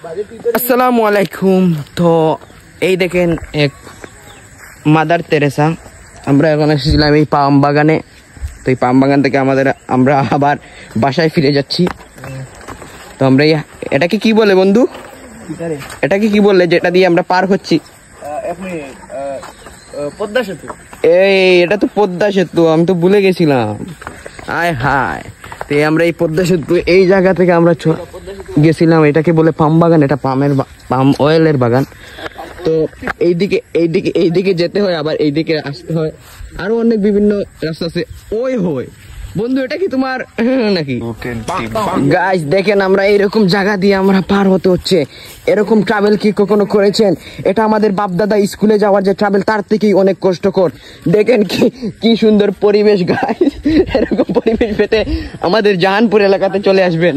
আসসালামু আলাইকুম। তো এই দেখেন এক মাদার তেরেসা। আমরা এখন এসেছিলাম এই পাম বাগানে। তো এই পাম বাগান থেকে আমরা আবার বাসায় ফিরে যাচ্ছি। তো আমরা এটাকে কি বলে বন্ধু, এটাকে কি বললে যেটা দিয়ে আমরা পার হচ্ছি? পদ্মা সেতু। এই এটা তো পদ্মা সেতু, আমি তো ভুলে গেছিলাম। আয় হায়, তো আমরা এই পদ্মা সেতু এই জায়গা থেকে আমরা গেছিলাম। এটাকে বলে পাম বাগান, এটা পাম অয়েলের বাগান। তো এইদিকে যেতে হয়, আবার এইদিকে আসতে হয়, আরো অনেক বিভিন্ন রাস্তা আছে। ওই হয় বন্ধু, এটা কি তোমার নাকি? গাইস দেখেন, আমরা এইরকম জায়গা দিয়ে আমরা পার হতে হচ্ছে। এরকম ট্রাভেল কি কখনো করেছেন? এটা আমাদের বাপ দাদা স্কুলে যাওয়ার যে ট্রাভেল, তার থেকেই অনেক কষ্টকর। দেখেন কি সুন্দর পরিবেশ গাইস। এরকম পরিবেশ পেতে আমাদের জাহানপুর এলাকাতে চলে আসবেন।